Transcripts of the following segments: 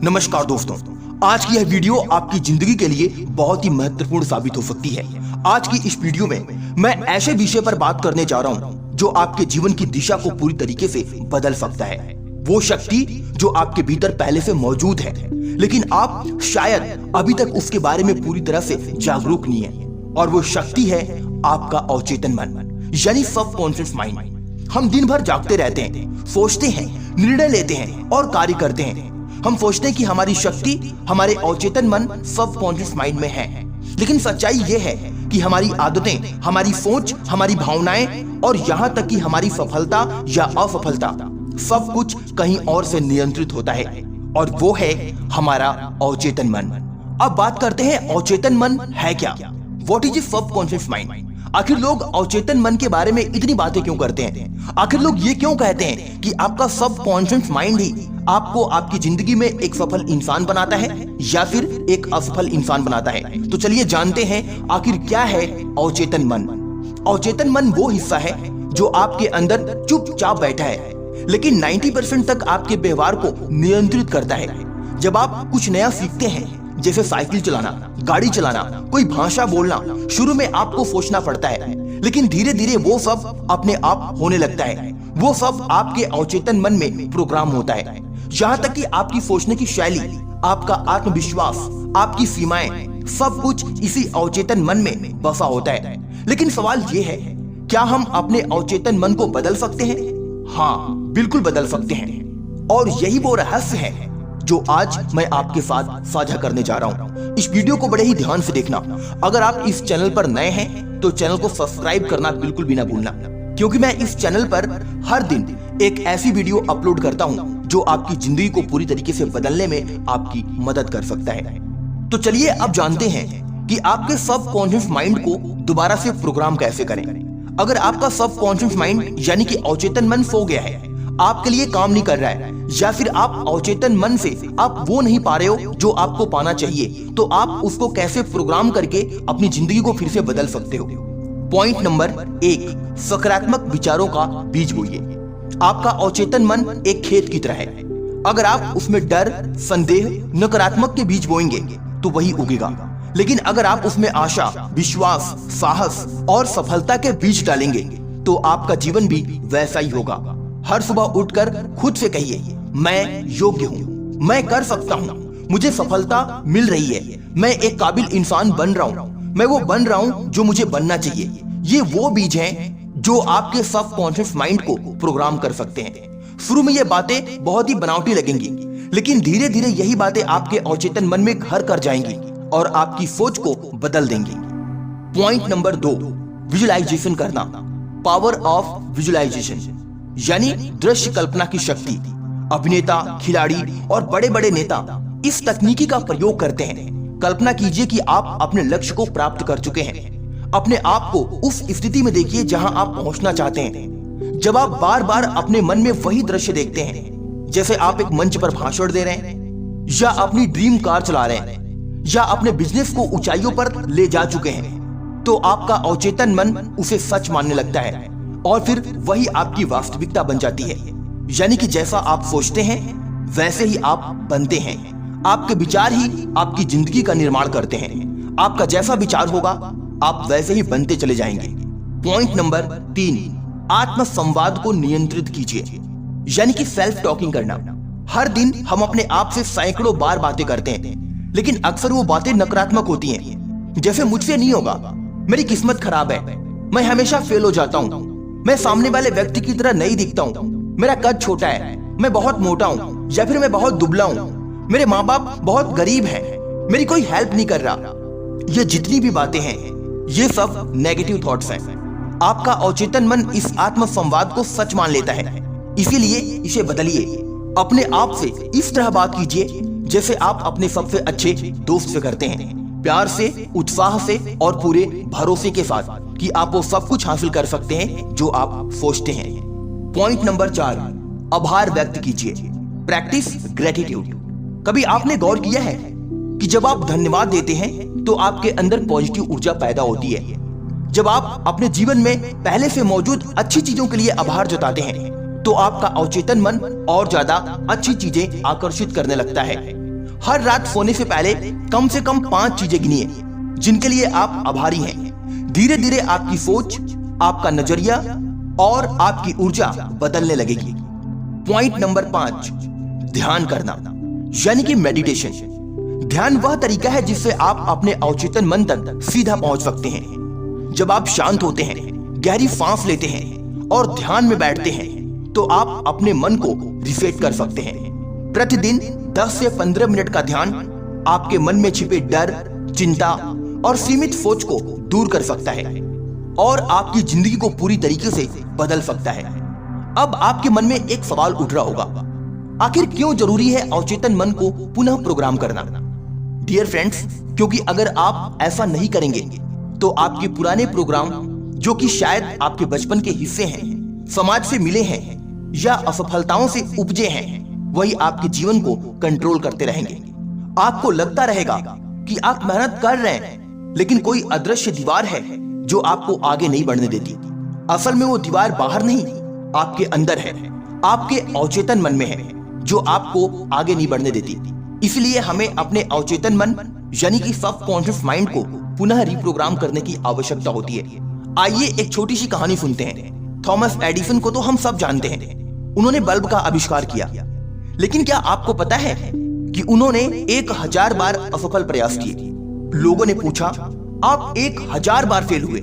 नमस्कार दोस्तों, आज की यह वीडियो आपकी जिंदगी के लिए बहुत ही महत्वपूर्ण साबित हो सकती है। आज की इस वीडियो में मैं ऐसे विषय पर बात करने जा रहा हूं जो आपके जीवन की दिशा को पूरी तरीके से बदल सकता है। वो शक्ति जो आपके भीतर पहले से मौजूद है, लेकिन आप शायद अभी तक उसके बारे में पूरी तरह से जागरूक नहीं है। और वो शक्ति है आपका अवचेतन मन, यानी सबकॉन्शियस माइंड। हम दिन भर जागते रहते हैं, सोचते हैं, निर्णय लेते हैं और कार्य करते हैं। हम सोचते हैं कि हमारी शक्ति हमारे अवचेतन मन सबकॉन्शियस माइंड में है, लेकिन सच्चाई यह है कि हमारी आदतें, हमारी सोच, हमारी भावनाएं और यहाँ तक कि हमारी सफलता या असफलता सब कुछ कहीं और से नियंत्रित होता है, और वो है हमारा अवचेतन मन। अब बात करते हैं अवचेतन मन है क्या। What is subconscious mind? आखिर लोग अवचेतन मन के बारे में इतनी बातें क्यों करते हैं? आखिर लोग ये क्यों कहते हैं कि आपका सबकॉन्शियस माइंड ही आपको आपकी जिंदगी में एक सफल इंसान बनाता है या फिर एक असफल इंसान बनाता है? तो चलिए जानते हैं आखिर क्या है अवचेतन मन। अवचेतन मन वो हिस्सा है जो आपके अंदर चुपचाप बैठा है, लेकिन 90% तक आपके व्यवहार को नियंत्रित करता है। जब आप कुछ नया सीखते हैं, जैसे साइकिल चलाना, गाड़ी चलाना, कोई भाषा बोलना, शुरू में आपको सोचना पड़ता है, लेकिन धीरे धीरे वो सब अपने आप होने लगता है। वो सब आपके अवचेतन मन में प्रोग्राम होता है। यहाँ तक कि आपकी सोचने की शैली, आपका आत्मविश्वास, आपकी सीमाएं, सब कुछ इसी अवचेतन मन में बसा होता है। लेकिन सवाल ये है, क्या हम अपने अवचेतन मन को बदल सकते हैं? हाँ, बिल्कुल बदल सकते हैं। और यही वो रहस्य है जो आज मैं आपके साथ साझा करने जा रहा हूँ। इस वीडियो को बड़े ही ध्यान से देखना। अगर आप इस चैनल पर नए हैं तो चैनल को सब्सक्राइब करना बिल्कुल भी ना भूलना, क्योंकि मैं इस चैनल पर हर दिन एक ऐसी वीडियो अपलोड करता हूँ जो आपकी जिंदगी को पूरी तरीके से बदलने में आपकी मदद कर सकता है। तो चलिए अब जानते हैं कि आपके सबकॉन्शियस माइंड को दोबारा से प्रोग्राम कैसे करें। अगर आपका सबकॉन्शियस माइंड यानी कि अवचेतन मन सो गया है, आपके लिए काम नहीं कर रहा है, या फिर आप अवचेतन मन से आप वो नहीं पा रहे हो जो आपको पाना चाहिए, तो आप उसको कैसे प्रोग्राम करके अपनी जिंदगी को फिर से बदल सकते हो। पॉइंट नंबर 1, सकारात्मक विचारों का बीज बोइए। आपका अवचेतन मन एक खेत की तरह है। अगर आप उसमें डर, संदेह, नकारात्मक के बीज बोएंगे तो वही उगेगा। लेकिन अगर आप उसमें आशा, विश्वास, साहस और सफलता के बीज डालेंगे तो आपका जीवन भी वैसा ही होगा। हर सुबह उठकर खुद से कहिए, मैं योग्य हूँ, मैं कर सकता हूँ, मुझे सफलता मिल रही है, मैं एक काबिल इंसान बन रहा हूँ, मैं वो बन रहा हूँ जो मुझे बनना चाहिए। ये वो बीज हैं जो आपके सबकॉन्शियस माइंड को प्रोग्राम कर सकते हैं। शुरू में ये बातें बहुत ही बनावटी लगेंगी, लेकिन धीरे धीरे यही बातें आपके अवचेतन मन में घर कर जाएंगी और आपकी सोच को बदल देंगी। पॉइंट नंबर 2, विजुअलाइजेशन करना। पावर ऑफ विजुअलाइजेशन यानी दृश्य कल्पना की शक्ति। अभिनेता, खिलाड़ी और बड़े बड़े नेता इस तकनीकी का प्रयोग करते हैं। कल्पना कीजिए कि आप अपने लक्ष्य को प्राप्त कर चुके हैं। अपने आप को उस स्थिति में देखिए जहां आप पहुंचना चाहते हैं। जब आप बार बार अपने मन में वही दृश्य देखते हैं, जैसे आप एक मंच पर भाषण दे रहे हैं, या अपनी ड्रीम कार चला रहे हैं, या अपने बिजनेस को ऊंचाइयों पर ले जा चुके हैं, तो आपका अवचेतन मन उसे सच मानने लगता है और फिर वही आपकी वास्तविकता बन जाती है। यानी कि जैसा आप सोचते हैं वैसे ही आप बनते हैं। आपके विचार ही आपकी जिंदगी का निर्माण करते हैं। आपका जैसा विचार होगा आप वैसे ही बनते चले जाएंगे। पॉइंट नंबर 3, आत्म संवाद को नियंत्रित कीजिए, यानी कि सेल्फ टॉकिंग करना। हर दिन हम अपने आप से सैकड़ों बार बातें करते हैं, लेकिन अक्सर वो बातें नकारात्मक होती हैं। जैसे मुझसे नहीं होगा, मेरी किस्मत खराब है, मैं हमेशा फेल हो जाता हूँ, मैं सामने वाले व्यक्ति की तरह नहीं दिखता हूँ, मेरा कद छोटा है, मैं बहुत मोटा हूँ, या फिर मैं बहुत दुबला हूँ, मेरे माँ बाप बहुत गरीब हैं, मेरी कोई हेल्प नहीं कर रहा। ये जितनी भी बातें हैं ये सब नेगेटिव थॉट्स हैं। आपका अवचेतन मन इस आत्म संवाद को सच मान लेता है, इसीलिए इसे बदलिए। अपने आप से इस तरह बात कीजिए जैसे आप अपने सबसे अच्छे दोस्त से करते हैं, प्यार से, उत्साह से और पूरे भरोसे के साथ कि आप वो सब कुछ हासिल कर सकते हैं जो आप सोचते हैं। पॉइंट नंबर 4, आभार व्यक्त कीजिए। Practice gratitude. कभी आपने गौर किया है कि जब आप धन्यवाद देते हैं तो आपके अंदर पॉजिटिव ऊर्जा पैदा होती है। जब आप अपने जीवन में पहले से मौजूद अच्छी चीजों के लिए आभार जताते हैं तो आपका अवचेतन मन और ज्यादा अच्छी चीजें आकर्षित करने लगता है। हर रात सोने से पहले कम से कम 5 चीजें गिनिए जिनके लिए आप आभारी हैं। धीरे धीरे आपकी सोच, आपका नजरिया और आपकी ऊर्जा बदलने लगेगी। पॉइंट नंबर 5, ध्यान करना यानी कि मेडिटेशन। ध्यान वह तरीका है जिससे आप अपने अवचेतन मन तक सीधा पहुंच सकते हैं। जब आप शांत होते हैं, गहरी सांस लेते हैं और ध्यान में बैठते हैं तो आप अपने मन को रिसेट कर सकते हैं। प्रतिदिन 10 से 15 मिनट का ध्यान आपके मन में छिपे डर, चिंता और सीमित सोच को दूर कर सकता है और आपकी जिंदगी को पूरी तरीके से बदल सकता है। अब आपके मन में एक सवाल उठ रहा होगा, आखिर क्यों जरूरी है अवचेतन मन को पुनः प्रोग्राम करना? डियर फ्रेंड्स, क्योंकि अगर आप ऐसा नहीं करेंगे तो आपके पुराने प्रोग्राम, जो कि शायद आपके बचपन के हिस्से हैं, समाज से मिले हैं या असफलताओं से उपजे हैं, वही आपके जीवन को कंट्रोल करते रहेंगे। आपको लगता रहेगा कि आप मेहनत कर रहे हैं, लेकिन कोई अदृश्य दीवार है जो आपको आगे नहीं बढ़ने देती। असल में वो दीवार बाहर नहीं, आपके अंदर है, आपके अवचेतन मन में है, जो आपको आगे नहीं बढ़ने देती। इसलिए हमें अपने अवचेतन मन यानी कि सबकॉन्शियस माइंड को पुनः रिप्रोग्राम करने की आवश्यकता होती है। आइए एक छोटी सी कहानी सुनते हैं। थॉमस एडिसन को तो हम सब जानते हैं, उन्होंने बल्ब का आविष्कार किया। लेकिन क्या आपको पता है कि उन्होंने 1000 बार असफल प्रयास किए? लोगों ने पूछा, आप 1000 बार फेल हुए,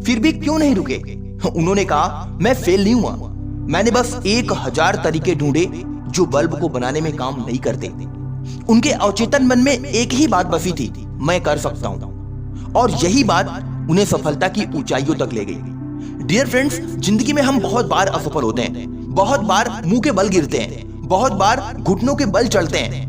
फिर भी क्यों नहीं रुके? उन्होंने कहा, मैं फेल नहीं हुआ, मैंने बस 1000 तरीके ढूंढे जो बल्ब को बनाने में काम नहीं करते। उनके अवचेतन मन में एक ही बात बसी थी, मैं कर सकता हूं। और यही बात उन्हें सफलता की ऊंचाइयों तक ले गई। डियर फ्रेंड्स, जिंदगी में हम बहुत बार असफल होते हैं, बहुत बार मुंह के बल गिरते हैं, बहुत बार घुटनों के बल चढ़ते हैं।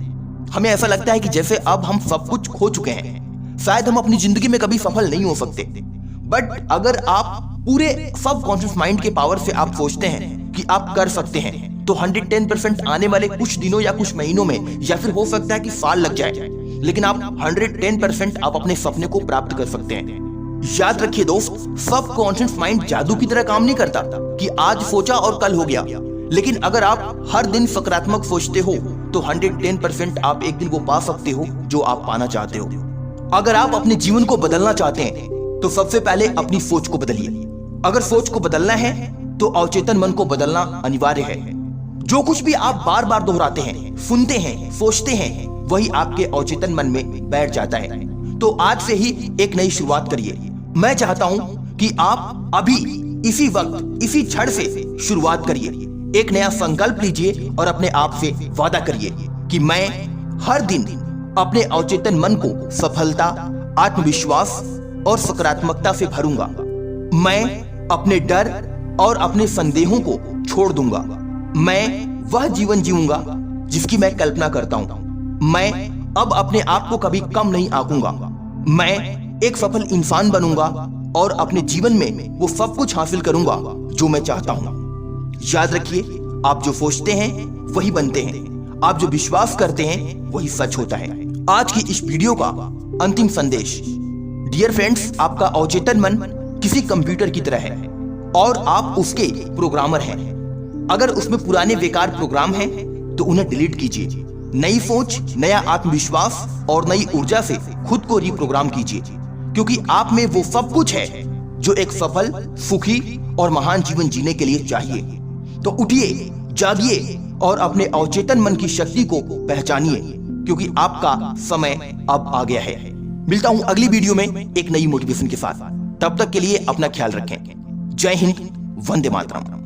हमें ऐसा लगता है कि जैसे अब हम सब कुछ खो चुके हैं, शायद हम अपनी जिंदगी में कभी सफल नहीं हो सकते। बट अगर आप पूरे सबकॉन्शियस माइंड के पावर से आप सोचते हैं कि आप कर सकते हैं, तो 110% आने वाले कुछ दिनों या कुछ महीनों में, या फिर हो सकता है कि साल लग जाए, लेकिन आप 110% आप अपने सपने को प्राप्त कर सकते हैं। याद रखिए दोस्त, सबकॉन्शियस माइंड जादू की तरह काम नहीं करता कि आज सोचा और कल हो गया। लेकिन अगर आप हर दिन सकारात्मक सोचते हो तो 110% आप एक दिन वो पा सकते हो जो आप पाना चाहते हो। अगर आप अपने जीवन को बदलना चाहते हैं तो सबसे पहले अपनी सोच को बदलिए। अगर सोच को बदलना है तो अवचेतन मन को बदलना अनिवार्य है। जो कुछ भी आप बार बार दोहराते हैं, सुनते हैं, सोचते हैं, वही आपके अवचेतन मन में बैठ जाता है। तो आज से ही एक नई शुरुआत करिए। मैं चाहता हूं कि आप अभी इसी वक्त, इसी क्षण से शुरुआत करिए। एक नया संकल्प लीजिए और अपने आप से वादा करिए कि मैं हर दिन अपने अवचेतन मन को सफलता, आत्मविश्वास और सकारात्मकता से भरूंगा। मैं अपने डर और अपने संदेहों को छोड़ दूंगा। मैं वह जीवन जीऊंगा जिसकी मैं कल्पना करता हूं। मैं अब अपने आप को कभी कम नहीं आंकूंगा। मैं एक सफल इंसान बनूंगा और अपने जीवन में वो सब कुछ हासिल करूंगा जो मैं चाहता हूं। याद रखिए, आप जो सोचते हैं वही बनते हैं, आप जो विश्वास करते हैं वही सच होता है। आज की इस वीडियो का अंतिम संदेश, डियर फ्रेंड्स, आपका अवचेतन मन किसी कंप्यूटर की तरह है और आप उसके प्रोग्रामर हैं। अगर उसमें पुराने बेकार प्रोग्राम हैं तो उन्हें डिलीट कीजिए। नई सोच, नया आत्मविश्वास और नई ऊर्जा से खुद को रिप्रोग्राम कीजिए, क्योंकि आप में वो सब कुछ है जो एक सफल, सुखी और महान जीवन जीने के लिए चाहिए। तो उठिए, जागिए और अपने अवचेतन मन की शक्ति को पहचानिए, क्योंकि आपका समय अब आ गया है। मिलता हूं अगली वीडियो में एक नई मोटिवेशन के साथ। तब तक के लिए अपना ख्याल रखें। जय हिंद, वंदे मातरम।